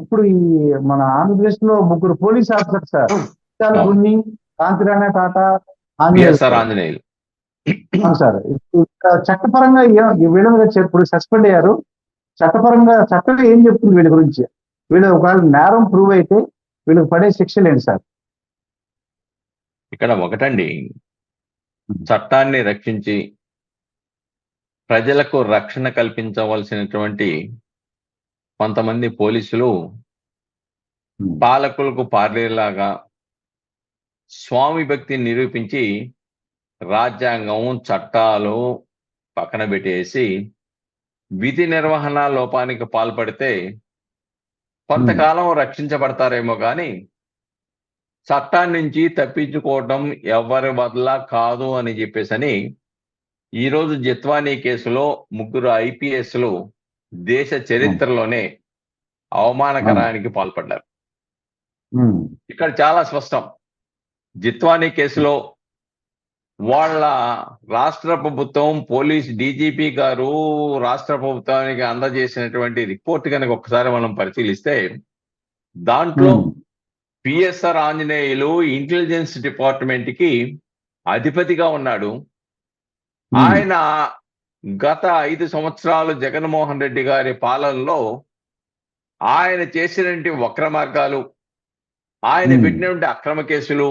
ఇప్పుడు ఈ మన ఆంధ్రప్రదేశ్ లో ముగ్గురు పోలీస్ ఆఫీసర్ సార్ విశాల్ అవును. Gunni, Kanti Rana Tata, Anjaneyulu BSR sir. ఆంజనేయులు. అవును సార్. ఇప్పుడు చట్టపరంగా వీళ్ళ మీద ఇప్పుడు సస్పెండ్ అయ్యారు. చట్టం ఏం చెప్తుంది వీళ్ళ గురించి? వీళ్ళు ఒకవేళ నేరం ప్రూవ్ అయితే వీళ్ళకి పడే శిక్షలు ఏంటి సార్? ఇక్కడ ఒకటండి, చట్టాన్ని రక్షించి ప్రజలకు రక్షణ కల్పించవలసినటువంటి కొంతమంది పోలీసులు పాలకులకు పార్టీలాగా స్వామి భక్తిని నిరూపించి రాజ్యాంగం, చట్టాలు పక్కన పెట్టేసి విధి నిర్వహణ లోపానికి పాల్పడితే కొంతకాలం రక్షించబడతారేమో కానీ చట్టాన్ని నుంచి తప్పించుకోవటం ఎవరి వల్ల కాదు అని చెప్పేసని ఈరోజు జిత్వానీ కేసులో ముగ్గురు ఐపీఎస్లు దేశ చరిత్రలోనే అవమానకరానికి పాల్పడ్డారు. ఇక్కడ చాలా స్పష్టం. జిత్వానీ కేసులో వాళ్ళ రాష్ట్ర ప్రభుత్వం, పోలీస్ డీజీపీ గారు రాష్ట్ర ప్రభుత్వానికి అందజేసినటువంటి రిపోర్ట్ కనుక ఒకసారి మనం పరిశీలిస్తే దాంట్లో పిఎస్ఆర్ ఆంజనేయులు ఇంటెలిజెన్స్ డిపార్ట్మెంట్ కి అధిపతిగా ఉన్నాడు. ఆయన గత 5 సంవత్సరాలు జగన్మోహన్ రెడ్డి గారి పాలనలో ఆయన చేసినటువంటి వక్ర మార్గాలు, ఆయన పెట్టినటువంటి అక్రమ కేసులు,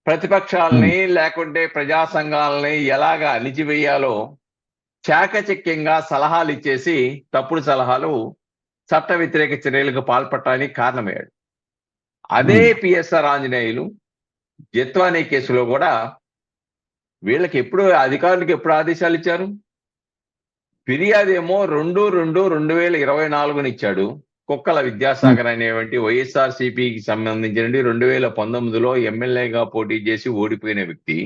ప్రతిపక్షాలని లేకుంటే ప్రజా సంఘాలని ఎలాగా అణిచివేయాలో చాకచక్యంగా సలహాలు ఇచ్చేసి తప్పుడు సలహాలు, చట్ట వ్యతిరేక చర్యలకు పాల్పడటానికి కారణమయ్యాడు. అదే పిఎస్ఆర్ ఆంజనేయులు జిత్వానీ కేసులో కూడా వీళ్ళకి అధికారులకు ఎప్పుడు ఆదేశాలు ఇచ్చారు? ఫిర్యాదేమో 2/2/2024 ఇచ్చాడు. కుక్కల విద్యాసాగర్ అనేటువంటి వైఎస్ఆర్సీపీకి సంబంధించిన 2019లో ఎమ్మెల్యేగా పోటీ చేసి ఓడిపోయిన వ్యక్తి.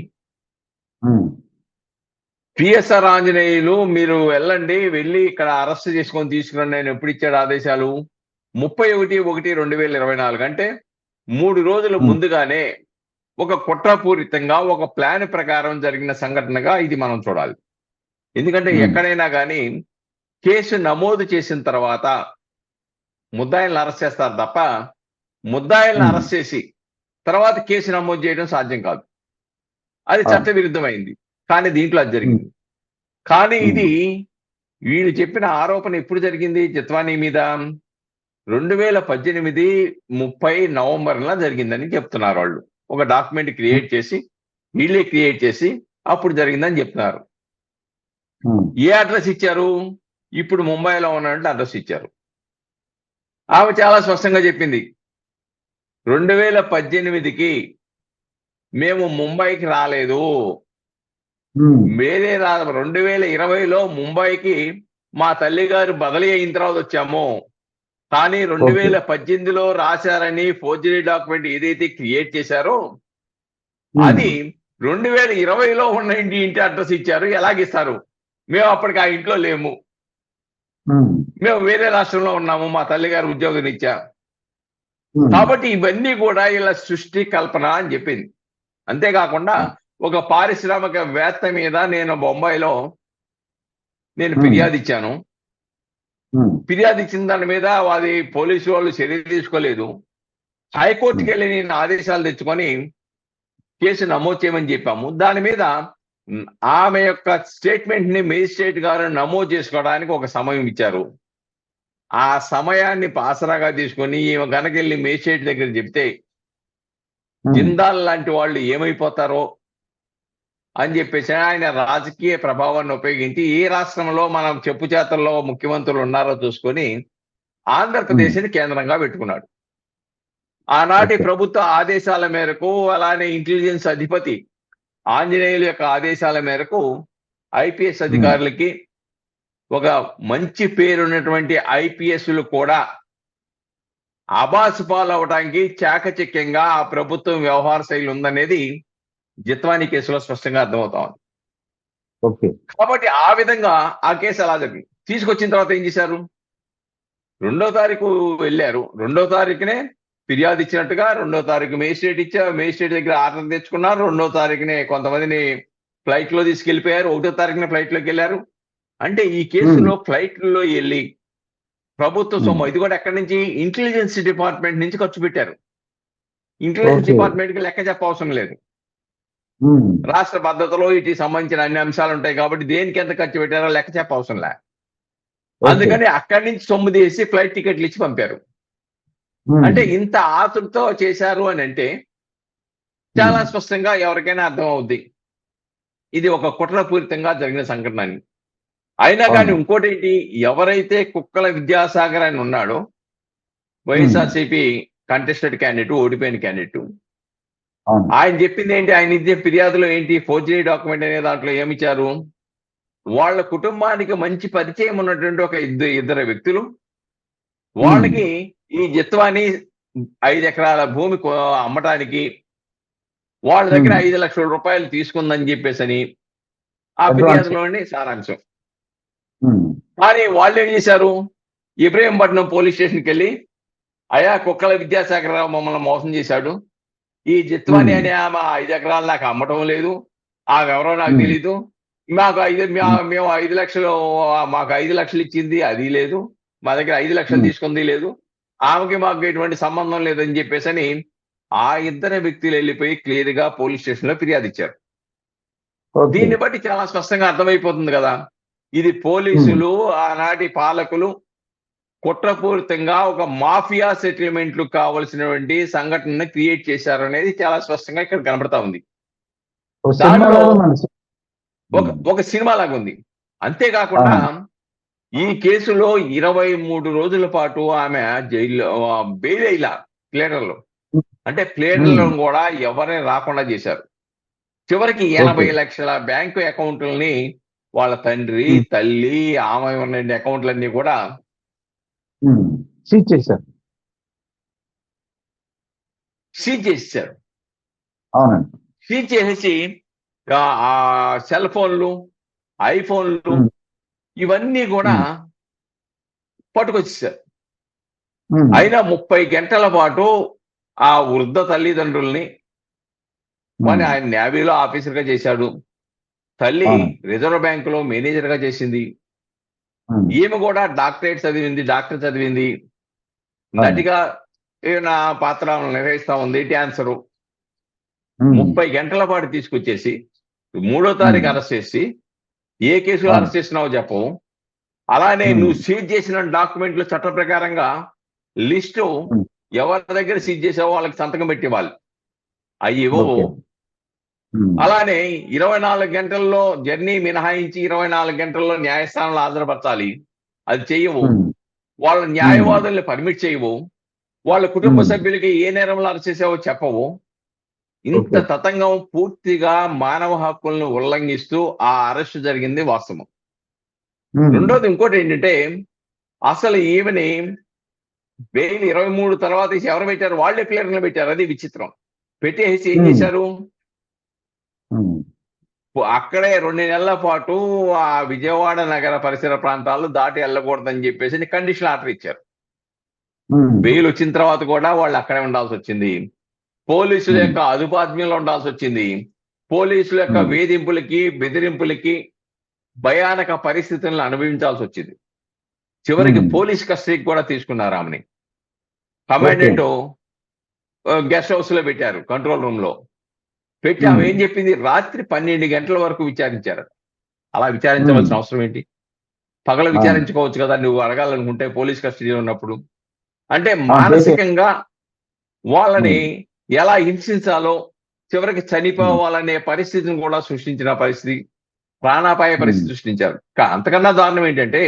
పిఎస్ఆర్ ఆంజనేయులు మీరు వెళ్ళి ఇక్కడ అరెస్ట్ చేసుకొని తీసుకురండి నేను ఎప్పుడు ఇచ్చాడు ఆదేశాలు? 31/1/2024 అంటే 3 రోజుల ముందుగానే ఒక కుట్రపూరితంగా ఒక ప్లాన్ ప్రకారం జరిగిన సంఘటనగా ఇది మనం చూడాలి. ఎందుకంటే ఎక్కడైనా కానీ కేసు నమోదు చేసిన తర్వాత ముద్దాయిలను అరెస్ట్ చేస్తారు తప్ప ముద్దాయిలను అరెస్ట్ చేసి తర్వాత కేసు నమోదు చేయడం సాధ్యం కాదు. అది చట్ట విరుద్ధమైంది. కానీ దీంట్లో అది జరిగింది. కానీ ఇది వీళ్ళు చెప్పిన ఆరోపణ ఎప్పుడు జరిగింది జిత్వానీ మీద? 2018 30 నవంబర్లో జరిగిందని చెప్తున్నారు వాళ్ళు. ఒక డాక్యుమెంట్ వీళ్ళే క్రియేట్ చేసి అప్పుడు జరిగిందని చెప్తున్నారు. ఏ అడ్రస్ ఇచ్చారు? ఇప్పుడు ముంబైలో ఉన్నట్టు అడ్రస్ ఇచ్చారు. ఆమె చాలా స్పష్టంగా చెప్పింది, 2018కి మేము ముంబైకి రాలేదు, 2020లో ముంబైకి మా తల్లిగారు బదిలీ అయిన తర్వాత వచ్చాము. కానీ 2018లో రాశారని ఫోర్జరీ డాక్యుమెంట్ ఏదైతే క్రియేట్ చేశారో అది 2020లో ఉన్న ఇంటి అడ్రస్ ఇచ్చారు. ఎలాగిస్తారు? మేము అప్పటికి ఆ ఇంట్లో లేము, మేము వేరే రాష్ట్రంలో ఉన్నాము, మా తల్లిగారు ఉద్యోగం ఇచ్చారు. కాబట్టి ఇవన్నీ కూడా ఇలా సృష్టి కల్పన అని చెప్పింది. అంతేకాకుండా ఒక పారిశ్రామికవేత్త మీద నేను బొంబాయిలో ఫిర్యాదు ఇచ్చాను. ఫిర్యాదు ఇచ్చిన దాని మీద అది పోలీసు వాళ్ళు చర్య తీసుకోలేదు. హైకోర్టుకి వెళ్ళి నేను ఆదేశాలు తెచ్చుకొని కేసు నమోదు చేయమని చెప్పాము. దాని మీద ఆమె యొక్క స్టేట్మెంట్ ని మేజిస్ట్రేట్ గారు నమోదు చేసుకోవడానికి ఒక సమయం ఇచ్చారు. ఆ సమయాన్ని ఆసరాగా తీసుకొని ఈమె గనకెళ్ళి మేజిస్ట్రేట్ దగ్గర చెప్తే జిందాల్ లాంటి వాళ్ళు ఏమైపోతారో అని చెప్పేసి ఆయన రాజకీయ ప్రభావాన్ని ఉపయోగించి ఏ రాష్ట్రంలో మనం చెప్పు చేతల్లో ముఖ్యమంత్రులు ఉన్నారో చూసుకొని ఆంధ్రప్రదేశ్ని కేంద్రంగా పెట్టుకున్నాడు. ఆనాటి ప్రభుత్వ ఆదేశాల మేరకు, అలానే ఇంటెలిజెన్స్ అధిపతి ఆంజనేయుల యొక్క ఆదేశాల మేరకు ఐపీఎస్ అధికారులకి, ఒక మంచి పేరున్నటువంటి ఐపీఎస్లు కూడా అబాసు పాలవడానికి చాకచక్యంగా ఆ ప్రభుత్వం వ్యవహార శైలి ఉందనేది జిత్వానీ కేసులో స్పష్టంగా అర్థమవుతా ఉంది. కాబట్టి ఆ విధంగా ఆ కేసు అలా జరిగింది. తీసుకొచ్చిన తర్వాత ఏం చేశారు? 2వ తారీఖు వెళ్ళారు. 2వ తారీఖునే ఫిర్యాదు ఇచ్చినట్టుగా 2వ తారీఖు మేజిస్ట్రేట్ దగ్గర ఆర్డర్ తెచ్చుకున్నారు. 2వ తారీఖునే కొంతమందిని ఫ్లైట్ లో తీసుకెళ్లిపోయారు. 1వ తారీఖున ఫ్లైట్ లోకి వెళ్ళారు. అంటే ఈ కేసులో ఫ్లైట్లో వెళ్ళి ప్రభుత్వ సొమ్ము. ఇది కూడా ఎక్కడి నుంచి? ఇంటెలిజెన్స్ డిపార్ట్మెంట్ నుంచి ఖర్చు పెట్టారు. Intelligence okay. డిపార్ట్మెంట్ కి లెక్క చెప్పవసరం లేదు. ఉమ్. రాష్ట్ర భద్రతలో వీటికి సంబంధించిన అన్ని అంశాలు ఉంటాయి కాబట్టి దేనికి ఎంత ఖర్చు పెట్టారో లెక్క చెప్పవసరం లే. ఓకే. అందుకని అక్కడి నుంచి సొమ్ము తీసి ఫ్లైట్ టికెట్లు ఇచ్చి పంపారు. ఉమ్. అంటే ఇంత ఆతృతతో చేశారు అని అంటే చాలా స్పష్టంగా ఎవరికైనా అర్థం అవుద్ది ఇది ఒక కుట్రపూరితంగా జరిగిన సంఘటన అని. అయినా కానీ అవును. ఇంకోటి ఏంటి, ఎవరైతే కుక్కల విద్యాసాగర్ అని ఉన్నాడో వైఎస్ఆర్సీపీ కంటెస్టెడ్ క్యాండిడేట్, ఓడిపోయిన క్యాండిడేట్, అవును. ఆయన చెప్పింది ఏంటి, ఆయన ఇచ్చే ఫిర్యాదులో ఏంటి, ఫోర్జరీ డాక్యుమెంట్ అనే దాంట్లో ఏమిచ్చారు, వాళ్ళ కుటుంబానికి మంచి పరిచయం ఉన్నటువంటి ఒక ఇద్దరు వ్యక్తులు వాళ్ళకి ఈ జిత్వాని 5 ఎకరాల భూమి అమ్మటానికి వాళ్ళ దగ్గర 5 లక్షల రూపాయలు తీసుకుందని చెప్పేసని ఆ అడ్వాన్స్. ఫిర్యాదులోని సారాంశం. ఉమ్. కానీ వాళ్ళు ఏం చేశారు, ఇబ్రహీంపట్నం పోలీస్ స్టేషన్కి వెళ్ళి, అయా కుక్కల విద్యాసాగరరావు మమ్మల్ని మోసం చేశాడు, ఈ జిత్వాని అనే ఆమె 5 ఎకరాలు నాకు అమ్మటం లేదు, ఆమె ఎవరో నాకు తెలీదు, మేము 5 లక్షలు, మాకు 5 లక్షలు ఇచ్చింది అది లేదు, మా దగ్గర 5 లక్షలు తీసుకుంది లేదు, ఆమెకి మాకు ఎటువంటి సంబంధం లేదని చెప్పేసి ఆ ఇద్దరు వ్యక్తులు వెళ్ళిపోయి క్లియర్ గా పోలీస్ స్టేషన్ లో ఫిర్యాదు ఇచ్చారు. ఓకే. దీన్ని బట్టి చాలా స్పష్టంగా అర్థమైపోతుంది కదా, ఇది పోలీసులు ఆనాటి పాలకులు కుట్రపూరితంగా ఒక మాఫియా సెటిల్మెంట్లు కావలసినటువంటి సంఘటనని క్రియేట్ చేశారు అనేది చాలా స్పష్టంగా ఇక్కడ కనబడతా ఉంది. ఓ సినిమా దానిలో లాగా మనసు. ఒక సినిమా లాగా ఉంది. అంతేకాకుండా ఈ కేసులో 23 రోజుల పాటు ఆమె జైల్లో బెయిల్ అయిలా ప్లేడర్లో, అంటే ప్లేడర్లో కూడా ఎవరిని రాకుండా చేశారు. చివరికి 80 లక్షల బ్యాంకు అకౌంట్లని వాళ్ళ తండ్రి, తల్లి, ఆమె ఉన్న అకౌంట్లన్నీ కూడా సీజ్ చేశారు. సీజ్ చేసేసారు. అవునండి. సీజ్ చేసేసి ఆ సెల్ ఫోన్లు, ఐఫోన్లు ఇవన్నీ కూడా పట్టుకొచ్చేసారు. అయినా 30 గంటల పాటు ఆ వృద్ధ తల్లిదండ్రుల్ని, ఆయన నేవీలో ఆఫీసర్ గా చేశాడు, తల్లి రిజర్వ్ బ్యాంక్ లో మేనేజర్ గా చేసింది, ఈమె కూడా డాక్టర్ చదివింది, నటిగా నా పాత్ర నిర్వహిస్తా ఉంది, డాన్సరు. 30 గంటల పాటు తీసుకొచ్చేసి 3వ తారీఖు అరెస్ట్ చేసి, ఏ కేసులో అరెస్ట్ చేసినావో చెప్పవు, అలానే నువ్వు సీజ్ చేసిన డాక్యుమెంట్లు చట్ట ప్రకారంగా లిస్టు ఎవరి దగ్గర సీజ్ చేసావో వాళ్ళకి సంతకం పెట్టేవాళ్ళు, అవి ఇవ్వవు. అలానే 24 గంటల్లో జర్నీ మినహాయించి 24 గంటల్లో న్యాయస్థానంలో హాజరుపరచాలి, అది చెయ్యవు. వాళ్ళ న్యాయవాదుల్ని పర్మిట్ చేయవు, వాళ్ళ కుటుంబ సభ్యులకి ఏ నేరంలో అరెస్ట్ చేసావో చెప్పవు. ఇంత తతంగం పూర్తిగా మానవ హక్కులను ఉల్లంఘిస్తూ ఆ అరెస్ట్ జరిగింది వాస్తవం. రెండోది ఇంకోటి ఏంటంటే, అసలు ఈమెని బెయిల్ 23 తర్వాత ఎవరు పెట్టారు, వాళ్ళే ప్లేయర్లు పెట్టారు. అది విచిత్రం. పెట్టేసి ఏం చేశారు, అక్కడే 2 నెలల పాటు ఆ విజయవాడ నగర పరిసర ప్రాంతాలు దాటి వెళ్ళకూడదని చెప్పేసి కండిషన్ ఆర్డర్ ఇచ్చారు. బెయిల్ వచ్చిన తర్వాత కూడా వాళ్ళు అక్కడే ఉండాల్సి వచ్చింది, పోలీసుల యొక్క అదుపాజ్ఞంలో ఉండాల్సి వచ్చింది, పోలీసుల యొక్క వేధింపులకి, బెదిరింపులకి, భయానక పరిస్థితులను అనుభవించాల్సి వచ్చింది. చివరికి పోలీస్ కస్టడీకి కూడా తీసుకున్నారు ఆమెని. కమాండెంట్ గెస్ట్ హౌస్ లో పెట్టారు, కంట్రోల్ రూమ్ లో పెట్టి ఆమె ఏం చెప్పింది, రాత్రి 12 గంటల వరకు విచారించారు. అలా విచారించవలసిన అవసరం ఏంటి, పగల విచారించుకోవచ్చు కదా నువ్వు అడగాలనుకుంటే పోలీస్ కస్టడీలో ఉన్నప్పుడు. అంటే మానసికంగా వాళ్ళని ఎలా హింసించాలో, చివరికి చనిపోవాలనే పరిస్థితిని కూడా సృష్టించిన పరిస్థితి, ప్రాణాపాయ పరిస్థితి సృష్టించారు. అంతకన్నా దారుణం ఏంటంటే,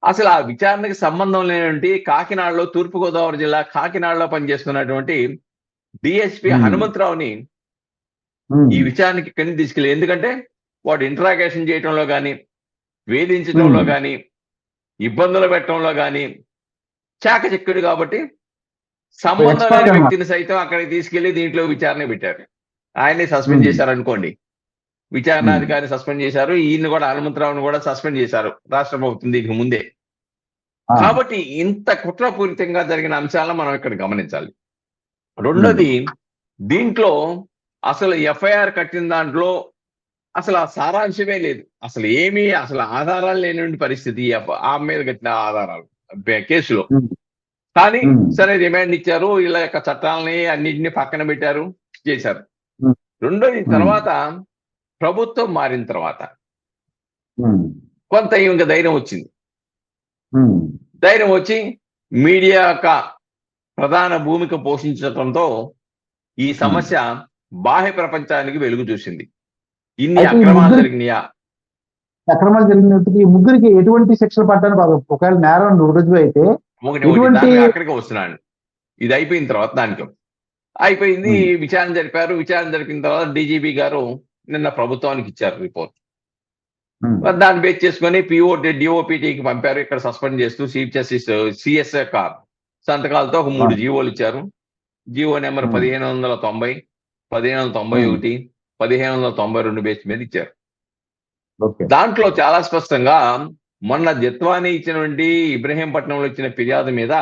అసలు ఆ విచారణకి సంబంధం లేనటువంటి కాకినాడలో, తూర్పుగోదావరి జిల్లా కాకినాడలో పనిచేస్తున్నటువంటి డిఎస్పీ హనుమంతరావుని ఈ విచారణకి కింద తీసుకెళ్ళి, ఎందుకంటే వాడు ఇంటరాగేషన్ చేయటంలో కానీ, వేధించడంలో కానీ, ఇబ్బందులు పెట్టడంలో కానీ చాకచక్యుడు కాబట్టి సంబంధం లేని వ్యక్తిని సైతం అక్కడికి తీసుకెళ్లి దీంట్లో విచారణ పెట్టారు. ఆయన్ని సస్పెండ్ చేశారు అనుకోండి, విచారణాధికారిని సస్పెండ్ చేశారు, ఈయన్ని కూడా హనుమంతరావుని కూడా సస్పెండ్ చేశారు రాష్ట్ర ప్రభుత్వం దీనికి ముందే. కాబట్టి ఇంత కుట్రపూరితంగా జరిగిన అంశాలను మనం ఇక్కడ గమనించాలి. రెండోది, దీంట్లో అసలు ఎఫ్ఐఆర్ కట్టిన దాంట్లో అసలు ఆ సారాంశమే లేదు, అసలు ఆధారాలు లేనటువంటి పరిస్థితి. ఆమె మీద కట్టిన ఆధారాలు కేసులో. ఉమ్, కానీ ఉమ్, సరే రిమాండ్ ఇచ్చారు, ఇలా యొక్క చట్టాలని అన్నింటినీ పక్కన పెట్టారు, చేశారు. ఉమ్, రెండోది ఉమ్, తర్వాత ప్రభుత్వం మారిన తర్వాత ఉమ్, కొంత ఇంకా ధైర్యం వచ్చింది. ఉమ్, ధైర్యం వచ్చి మీడియా యొక్క ప్రధాన భూమిక పోషించడంతో ఈ ఉమ్. సమస్య బాహ్య ప్రపంచానికి వెలుగు చూసింది. ఇన్ని అయితే ఈ అక్రమాలు ముగ్గురికి జరిగినాయా? అక్రమాలు జరిగినట్టుగా ఈ ముగ్గురికి ఎటువంటి శిక్షలు పడ్డానికి ఒకవేళ నేరం రుజువు అయితే ఒకటి ఎటువంటి దాని అక్కడికి వస్తున్నాను. ఇది అయిపోయిన తర్వాత దానికి అయిపోయింది, ఉమ్, విచారణ జరిపారు. విచారణ జరిపిన తర్వాత డీజీపీ గారు నిన్న ప్రభుత్వానికి ఇచ్చారు రిపోర్ట్. ఉమ్, దాన్ని బేస్ చేసుకొని డిఓపిటికి పంపారు. ఇక్కడ సస్పెండ్ చేస్తూ చీఫ్ జస్టిస్ సిఎస్ యొక్క సంతకాలతో ఒక 3 జీవోలు ఇచ్చారు. జీవో నెంబర్ 1590, 1591, 1592 బేస్ మీద ఇచ్చారు. ఓకే. దాంట్లో చాలా స్పష్టంగా మొన్న జత్వాని ఇచ్చినటువంటి ఇబ్రహీంపట్నంలో ఇచ్చిన ఫిర్యాదు మీద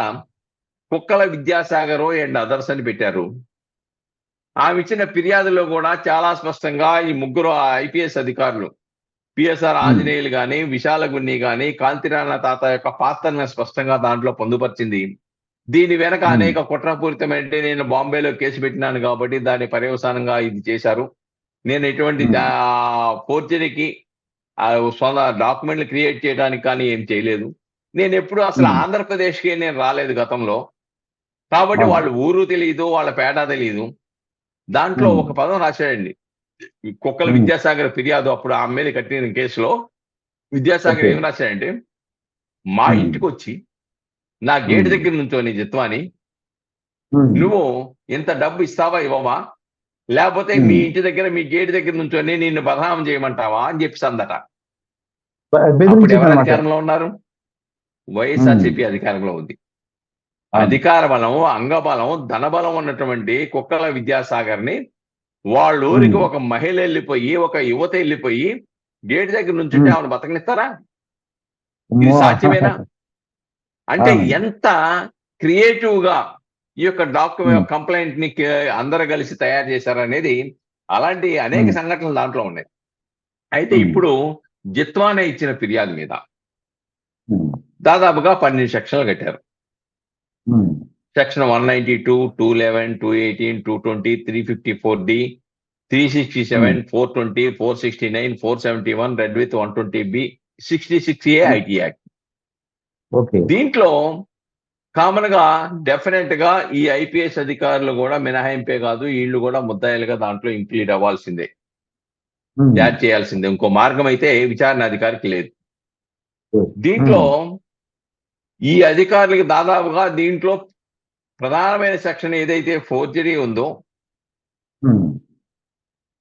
కుక్కల విద్యాసాగర్ అండ్ అదర్స్ అని పెట్టారు. ఆమె ఇచ్చిన ఫిర్యాదులో కూడా చాలా స్పష్టంగా ఈ ముగ్గురు ఐపీఎస్ అధికారులు పిఎస్ఆర్ ఆంజనేయులు గాని, విశాల గున్ని గాని, కాంతిరాణ తాత యొక్క పాత్రను స్పష్టంగా దాంట్లో పొందుపరిచింది. దీని వెనక అనేక కుట్రపూరితమైన, నేను బాంబేలో కేసు పెట్టినాను కాబట్టి దాని పర్యవసానంగా ఇది చేశారు, నేను ఎటువంటి ఫోర్జరీకి సొంత డాక్యుమెంట్లు క్రియేట్ చేయడానికి కానీ ఏం చేయలేదు, నేను ఎప్పుడు అసలు ఆంధ్రప్రదేశ్కి నేను రాలేదు గతంలో, కాబట్టి వాళ్ళు ఊరు తెలియదు, వాళ్ళ పేట తెలియదు. దాంట్లో ఒక పదం రాశాడండి, కుక్కల విద్యాసాగర్ ఫిర్యాదు అప్పుడు ఆమె మీద కట్టిన కేసులో విద్యాసాగర్ ఏం రాశాడంటే, మా ఇంటికి వచ్చి నా గేట్ దగ్గర నుంచోని జిత్వాని, నువ్వు ఇంత డబ్బు ఇస్తావా ఇవ్వవా, లేకపోతే మీ ఇంటి దగ్గర మీ గేట్ దగ్గర నుంచోని నిన్ను బదనామం చేయమంటావా అని చెప్పి అందట. అప్పుడు ఎవరు అధికారంలో ఉన్నారు? వైఎస్ఆర్సీపీ అధికారంలో ఉంది. అధికార బలం, అంగబలం, ధనబలం ఉన్నటువంటి కుక్కల విద్యాసాగర్ ని వాళ్ళ ఊరికి ఒక మహిళ వెళ్ళిపోయి, ఒక యువత వెళ్ళిపోయి గేట్ దగ్గర నుంచి ఆమెను బతకనిస్తారా? ఇది సాధ్యమేనా? అంటే ఎంత క్రియేటివ్ గా ఈ యొక్క కంప్లైంట్ ని అందరు కలిసి తయారు చేశారనేది, అలాంటి అనేక సంఘటనలు దాంట్లో ఉన్నాయి. అయితే ఇప్పుడు జిత్వానే ఇచ్చిన ఫిర్యాదు మీద దాదాపుగా 12 సెక్షన్లు కట్టారు. Section 192, 211, 218, 220, 354D, 367, 420, 469, 471, red with 120B, 66A IT act. దీంట్లో కామన్ గా డెఫినెట్ గా ఈ ఐపీఎస్ అధికారులు కూడా మినహాయింపే కాదు, వీళ్ళు కూడా ముద్దాయిలుగా దాంట్లో ఇంక్లూడ్ అవ్వాల్సిందే, యాడ్ చేయాల్సిందే. ఇంకో మార్గం అయితే విచారణ అధికారికి లేదు. దీంట్లో ఈ అధికారులకి దాదాపుగా దీంట్లో ప్రధానమైన సెక్షన్ ఏదైతే ఫోర్జరీ ఉందో,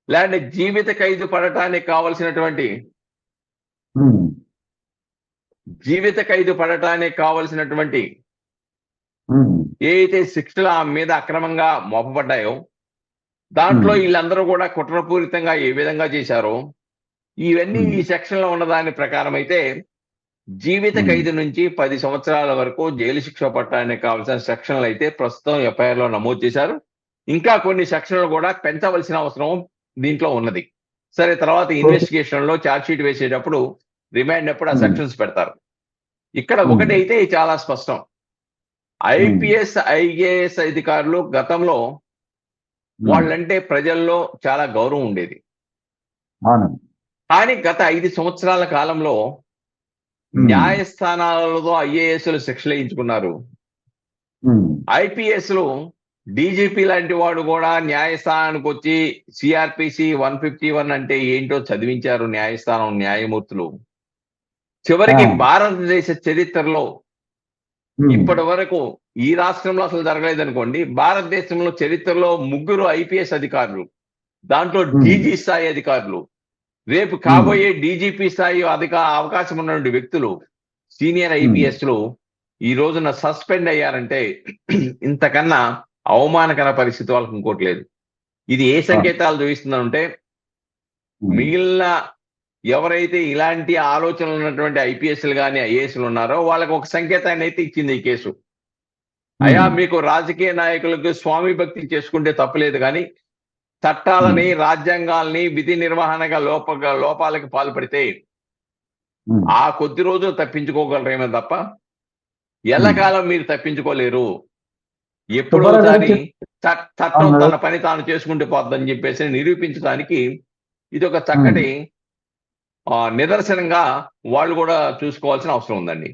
లేదంటే జీవిత ఖైదు పడటానికి కావలసినటువంటి ఏదైతే శిక్షలు ఆమె మీద అక్రమంగా మోపబడ్డాయో, దాంట్లో వీళ్ళందరూ కూడా కుట్రపూరితంగా ఏ విధంగా చేశారో ఇవన్నీ ఈ సెక్షన్ లో ఉన్న దాని ప్రకారం అయితే జీవిత ఖైదు నుంచి 10 సంవత్సరాల వరకు జైలు శిక్ష పట్టడానికి కావాల్సిన సెక్షన్లు అయితే ప్రస్తుతం ఎఫ్ఐఆర్ లో నమోదు చేశారు. ఇంకా కొన్ని సెక్షన్లు కూడా పెంచవలసిన అవసరం దీంట్లో ఉన్నది. సరే, తర్వాత ఇన్వెస్టిగేషన్ లో ఛార్జ్ షీట్ వేసేటప్పుడు రిమాండ్ అప్పుడు ఆ సెక్షన్స్ పెడతారు. ఇక్కడ ఒకటి అయితే చాలా స్పష్టం, ఐపీఎస్ ఐఏఎస్ అధికారులు గతంలో వాళ్ళంటే ప్రజల్లో చాలా గౌరవం ఉండేది. కానీ గత 5 సంవత్సరాల కాలంలో న్యాయస్థానాలతో ఐఏఎస్లు శిక్షలు వేయించుకున్నారు. ఐపీఎస్లు డీజీపీ లాంటి వాడు కూడా న్యాయస్థానానికి వచ్చి సిఆర్పిసి 151 అంటే ఏంటో చదివించారు న్యాయస్థానం న్యాయమూర్తులు. చివరికి భారతదేశ చరిత్రలో ఇప్పటి వరకు ఈ రాష్ట్రంలో అసలు జరగలేదు అనుకోండి, భారతదేశంలో చరిత్రలో 3 ఐపీఎస్ అధికారులు, దాంట్లో డీజీ స్థాయి అధికారులు, రేపు కాబోయే డీజీపీ స్థాయి అవకాశం ఉన్నటువంటి వ్యక్తులు, సీనియర్ ఐపీఎస్లు ఈ రోజున సస్పెండ్ అయ్యారంటే ఇంతకన్నా అవమానకర పరిస్థితి వాళ్ళకి ఇంకోటి లేదు. ఇది ఏ సంకేతాలు చూపిస్తుందంటే, మిగిలిన ఎవరైతే ఇలాంటి ఆలోచనలు ఉన్నటువంటి ఐపీఎస్లు కానీ ఐఏఎస్లు ఉన్నారో వాళ్ళకి ఒక సంకేతాన్ని అయితే ఇచ్చింది ఈ కేసు. అయ్యా, మీకు రాజకీయ నాయకులకు స్వామి భక్తి చేసుకుంటే తప్పులేదు, కానీ చట్టాలని, రాజ్యాంగాల్ని, విధి నిర్వహణగా లోపాలకు పాల్పడితే ఆ కొద్ది రోజులు తప్పించుకోగలరేమో తప్ప ఎల్లకాలం మీరు తప్పించుకోలేరు. ఎప్పుడో సుబ్బారావు గారు ఒకసారి చట్టం అవును. తన పని తాను చేసుకుంటూ పోద్దని చెప్పేసి నిరూపించడానికి ఇది ఒక చక్కటి నిదర్శనంగా వాళ్ళు కూడా చూసుకోవాల్సిన అవసరం ఉందండి.